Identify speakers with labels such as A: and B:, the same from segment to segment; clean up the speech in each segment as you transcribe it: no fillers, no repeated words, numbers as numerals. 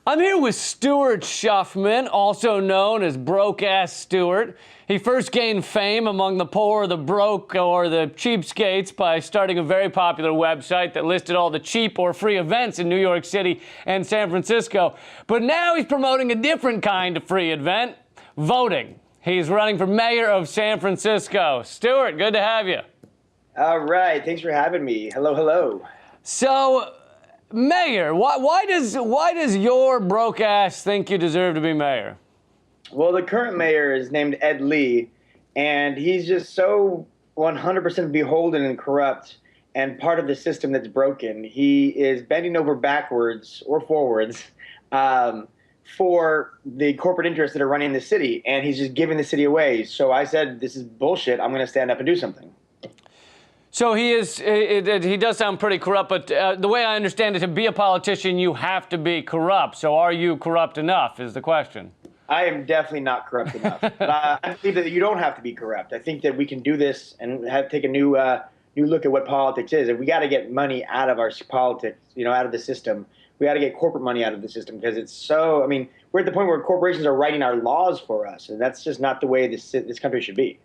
A: I'm here with Stuart Schuffman, also known as Broke-Ass Stuart. He first gained fame among the poor, the broke, or the cheapskates by starting a very popular website that listed all the cheap or free events in New York City and San Francisco. But now he's promoting a different kind of free event, voting. He's running for mayor of San Francisco. Stuart, good to have you.
B: All right, thanks for having me. Hello, hello.
A: So, Mayor, why does your broke ass think you deserve to be mayor?
B: Well, the current mayor is named Ed Lee, and he's just so 100% beholden and corrupt and part of the system that's broken. He is bending over backwards or forwards for the corporate interests that are running the city, and he's just giving the city away. So I said, this is bullshit. I'm going to stand up and do something.
A: So he does sound pretty corrupt, but the way I understand it, to be a politician, you have to be corrupt. So are you corrupt enough is the question.
B: I am definitely not corrupt enough. But I believe that you don't have to be corrupt. I think that we can do this and take a new look at what politics is. And we got to get money out of our politics, out of the system. We got to get corporate money out of the system because it's so, we're at the point where corporations are writing our laws for us. And that's just not the way this country should be.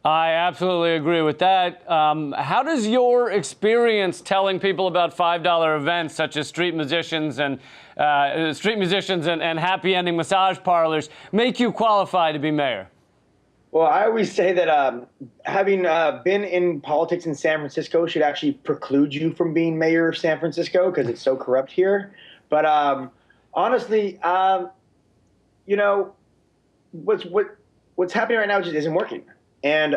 A: I absolutely agree with that. How does your experience telling people about $5 events such as street musicians and happy ending massage parlors make you qualify to be mayor?
B: Well, I always say that having been in politics in San Francisco should actually preclude you from being mayor of San Francisco because it's so corrupt here. But honestly, what's happening right now just isn't working. And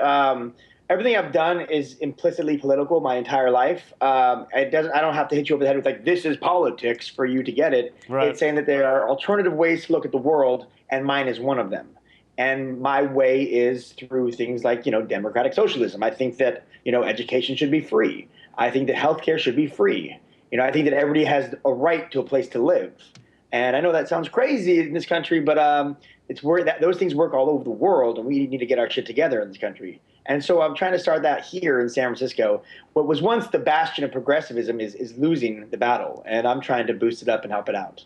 B: everything I've done is implicitly political my entire life. I don't have to hit you over the head with like, this is politics for you to get it.
A: Right.
B: It's saying that there are alternative ways to look at the world, and mine is one of them. And my way is through things like, democratic socialism. I think that, education should be free. I think that healthcare should be free. I think that everybody has a right to a place to live. And I know that sounds crazy in this country, but it's where those things work all over the world, and we need to get our shit together in this country. And so I'm trying to start that here in San Francisco. What was once the bastion of progressivism is losing the battle, and I'm trying to boost it up and help it out.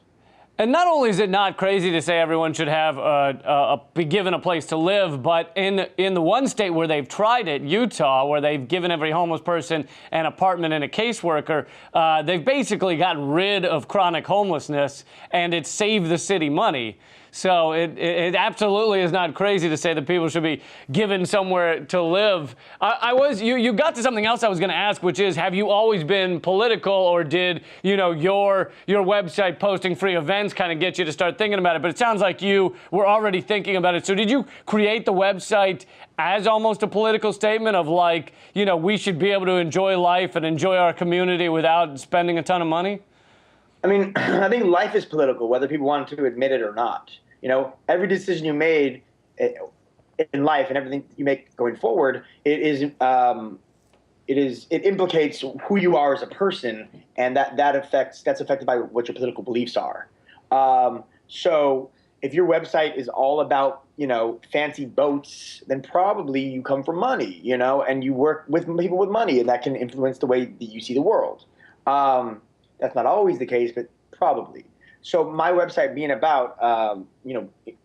A: And not only is it not crazy to say everyone should have be given a place to live, but in the one state where they've tried it, Utah, where they've given every homeless person an apartment and a caseworker, they've basically gotten rid of chronic homelessness, and it saved the city money. So it absolutely is not crazy to say that people should be given somewhere to live. You got to something else I was going to ask, which is, have you always been political, or did your website posting free events kind of get you to start thinking about it? But it sounds like you were already thinking about it. So did you create the website as almost a political statement of like, we should be able to enjoy life and enjoy our community without spending a ton of money?
B: I think life is political, whether people want to admit it or not. Every decision you made in life and everything you make going forward, it implicates who you are as a person, and that's affected by what your political beliefs are. So if your website is all about, fancy boats, then probably you come from money, and you work with people with money, and that can influence the way that you see the world. That's not always the case, but probably. So my website being about,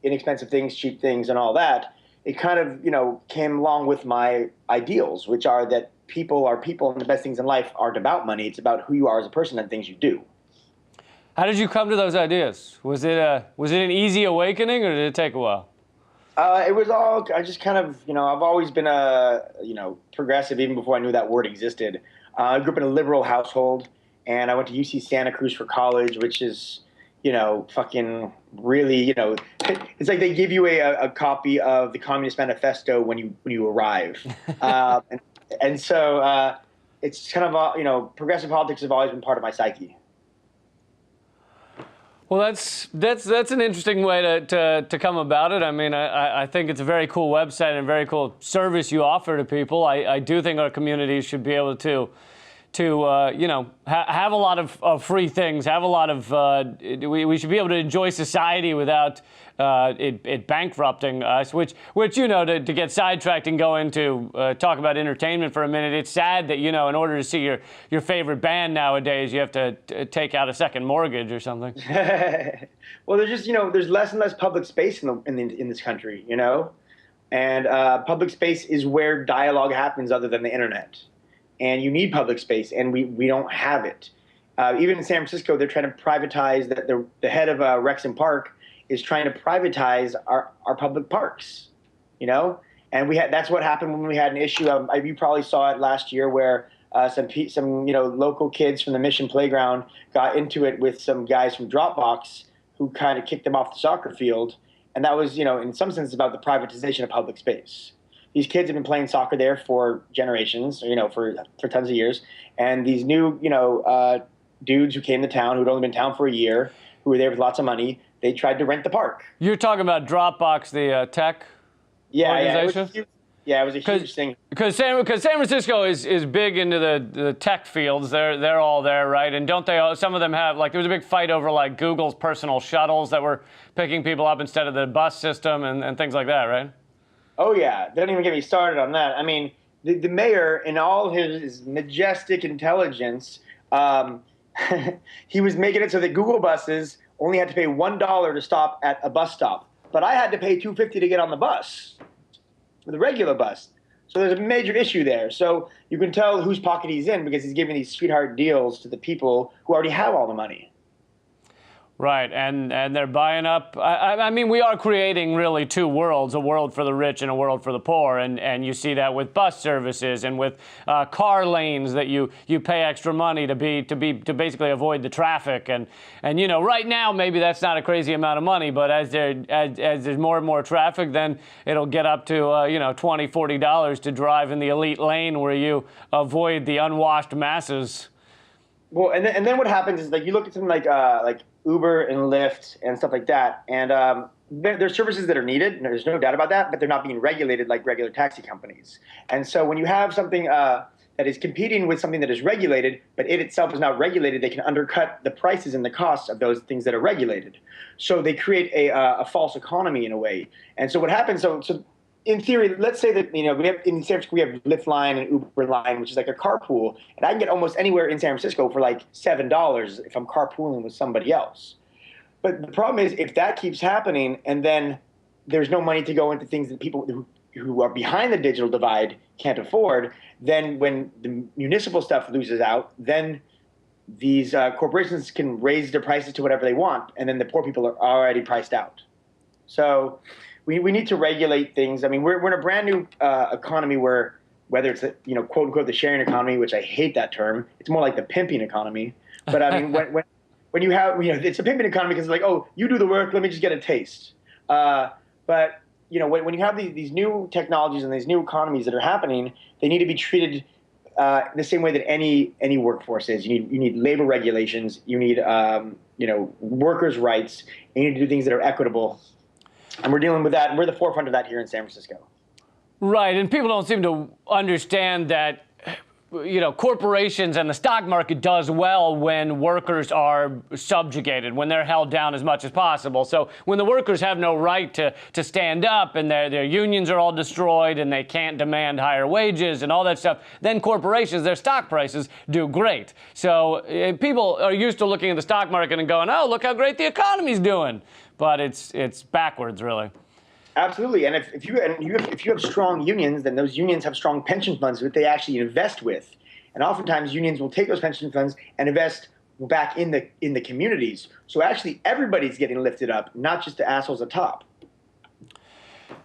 B: inexpensive things, cheap things, and all that, it kind of, came along with my ideals, which are that people are people, and the best things in life aren't about money. It's about who you are as a person and things you do.
A: How did you come to those ideas? Was it an easy awakening, or did it take a while?
B: It was all, I just kind of, I've always been progressive even before I knew that word existed. I grew up in a liberal household, and I went to UC Santa Cruz for college, which is, fucking really, it's like they give you a copy of the Communist Manifesto when you arrive. and so it's kind of, progressive politics have always been part of my psyche.
A: Well, that's an interesting way to come about it. I think it's a very cool website and a very cool service you offer to people. I do think our community should be able to have a lot of free things, have a lot of, we should be able to enjoy society without it bankrupting us, which to get sidetracked and go into talk about entertainment for a minute, it's sad that, in order to see your favorite band nowadays, you have to take out a second mortgage or something.
B: Well, there's less and less public space in this country, and public space is where dialogue happens other than the internet. And you need public space, and we don't have it. Even in San Francisco, they're trying to privatize, the head of Rexham Park is trying to privatize our public parks, and that's what happened when we had an issue. You probably saw it last year where some local kids from the Mission Playground got into it with some guys from Dropbox who kind of kicked them off the soccer field. And that was, in some sense, about the privatization of public space. These kids have been playing soccer there for generations, for tons of years. And these new, dudes who came to town, who'd only been in town for a year, who were there with lots of money, they tried to rent the park.
A: You're talking about Dropbox, the tech organization?
B: Yeah, it was a huge thing.
A: Because San Francisco is big into the tech fields. They're all there, right? And don't they? Some of them have, there was a big fight over Google's personal shuttles that were picking people up instead of the bus system and things like that, right?
B: Oh yeah, don't even get me started on that. I mean, the mayor, in all his majestic intelligence, he was making it so that Google buses only had to pay $1 to stop at a bus stop, but I had to pay $2.50 to get on the bus, the regular bus. So there's a major issue there. So you can tell whose pocket he's in because he's giving these sweetheart deals to the people who already have all the money.
A: Right, and they're buying up. I mean, we are creating really two worlds: a world for the rich and a world for the poor. And you see that with bus services and with car lanes that you pay extra money to basically avoid the traffic. And right now maybe that's not a crazy amount of money, but as there's more and more traffic, then it'll get up to $20, $40 to drive in the elite lane where you avoid the unwashed masses.
B: Well, and then what happens is you look at something like Uber and Lyft and stuff like that, and there's services that are needed, and there's no doubt about that, but they're not being regulated like regular taxi companies. And so when you have something that is competing with something that is regulated, but it itself is not regulated, they can undercut the prices and the costs of those things that are regulated. So they create a false economy in a way. And so what happens, so in theory, let's say that, we have in San Francisco, we have Lyft line and Uber line, which is like a carpool, and I can get almost anywhere in San Francisco for $7 if I'm carpooling with somebody else. But the problem is, if that keeps happening and then there's no money to go into things that people who are behind the digital divide can't afford, then when the municipal stuff loses out, then these corporations can raise their prices to whatever they want, and then the poor people are already priced out. So we need to regulate things. I mean, we're in a brand new economy where, whether it's quote unquote the sharing economy, which I hate that term, it's more like the pimping economy. But I mean, when you have it's a pimping economy because it's like, oh, you do the work, let me just get a taste. But when you have these new technologies and these new economies that are happening, they need to be treated the same way that any workforce is. You need labor regulations. You need workers' rights. You need to do things that are equitable. And we're dealing with that. We're the forefront of that here in San Francisco.
A: Right, and people don't seem to understand that, corporations and the stock market does well when workers are subjugated, when they're held down as much as possible. So when the workers have no right to stand up and their unions are all destroyed and they can't demand higher wages and all that stuff, then corporations, their stock prices do great. So people are used to looking at the stock market and going, oh, look how great the economy's doing. But it's backwards, really.
B: Absolutely, and if you have strong unions, then those unions have strong pension funds that they actually invest with, and oftentimes unions will take those pension funds and invest back in the communities. So actually, everybody's getting lifted up, not just the assholes at top.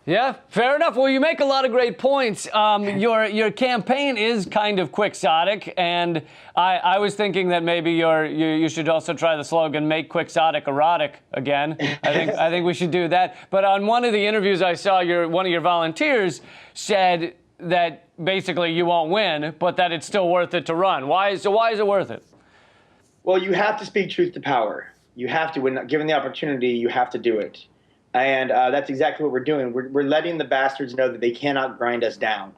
A: Yeah, fair enough. Well, you make a lot of great points. Your campaign is kind of quixotic, and I was thinking that maybe you should also try the slogan "Make quixotic erotic" again. I think we should do that. But on one of the interviews I saw, one of your volunteers said that basically you won't win, but that it's still worth it to run. Why is it worth it?
B: Well, you have to speak truth to power. You have to, when given the opportunity, you have to do it. And that's exactly what we're doing. We're letting the bastards know that they cannot grind us down.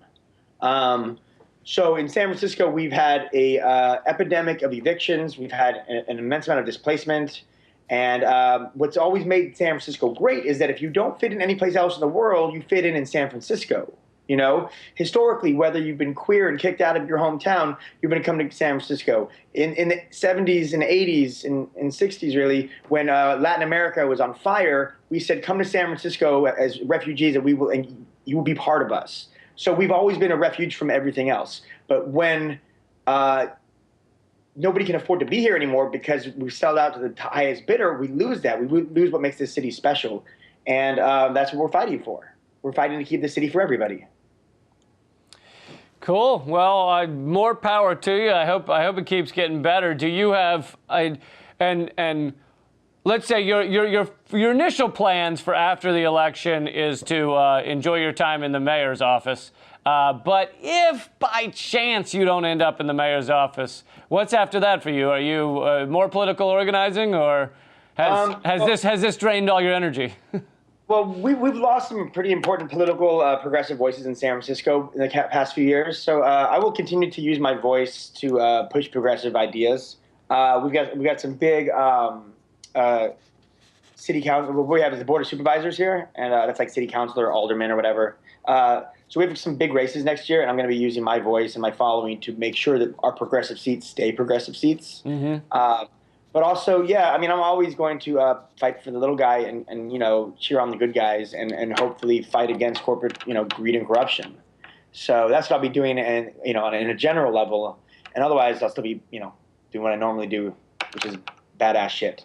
B: So in San Francisco, we've had a epidemic of evictions. We've had an immense amount of displacement. And what's always made San Francisco great is that if you don't fit in any place else in the world, you fit in San Francisco. You know, historically, whether you've been queer and kicked out of your hometown, you're going to come to San Francisco. In the 70s and 80s and 60s, really, when Latin America was on fire, we said, come to San Francisco as refugees, and you will be part of us. So we've always been a refuge from everything else. But when nobody can afford to be here anymore because we sell out to the highest bidder, we lose that. We lose what makes this city special. And that's what we're fighting for. We're fighting to keep the city for everybody.
A: Cool. Well, more power to you. I hope it keeps getting better. Do you have and let's say your initial plans for after the election is to enjoy your time in the mayor's office. But if by chance you don't end up in the mayor's office, what's after that for you? Are you more political organizing, or has this drained all your energy?
B: Well, we've lost some pretty important political progressive voices in San Francisco in the past few years. So I will continue to use my voice to push progressive ideas. We've got some big city council. What we have is the board of supervisors here, and that's like city councilor, alderman, or whatever. So we have some big races next year, and I'm going to be using my voice and my following to make sure that our progressive seats stay progressive seats. Mm-hmm. But also, yeah, I mean, I'm always going to fight for the little guy and you know, cheer on the good guys and hopefully fight against corporate, you know, greed and corruption. So that's what I'll be doing, and you know, in a general level. And otherwise, I'll still be, you know, doing what I normally do, which is badass shit.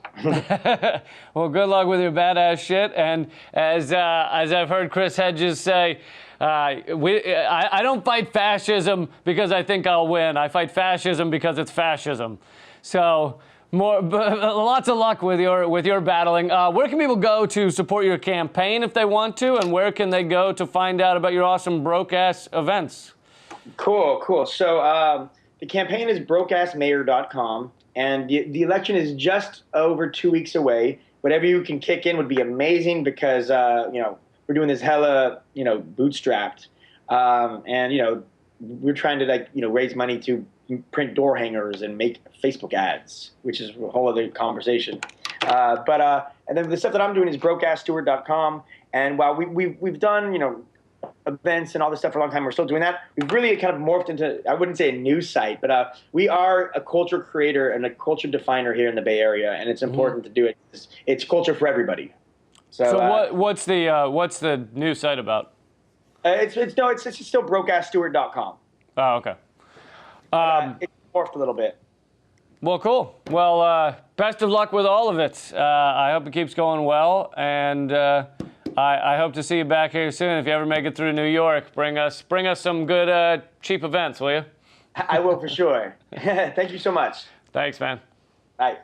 A: Well, good luck with your badass shit. And as I've heard Chris Hedges say, I don't fight fascism because I think I'll win. I fight fascism because it's fascism. So lots of luck with your battling. Where can people go to support your campaign if they want to, and where can they go to find out about your awesome broke-ass events? Cool.
B: So the campaign is brokeassmayor.com, and the election is just over 2 weeks away. Whatever you can kick in would be amazing because you know, we're doing this hella, you know, bootstrapped, and you know, we're trying to, like, you know, raise money to print door hangers and make Facebook ads, which is a whole other conversation. And then the stuff that I'm doing is brokeassstuart.com. And while we've done, you know, events and all this stuff for a long time, we're still doing that. We've really kind of morphed into, I wouldn't say a news site, but we are a culture creator and a culture definer here in the Bay Area, and it's important to do it. It's culture for everybody. So
A: what's the news site about?
B: It's still brokeassstuart.com.
A: Oh, okay.
B: It morphed a little bit.
A: Well, cool. Well, best of luck with all of it. I hope it keeps going well, and I hope to see you back here soon. If you ever make it through New York, bring us some good cheap events, will you?
B: I will for sure. Thank you so much.
A: Thanks, man.
B: Bye.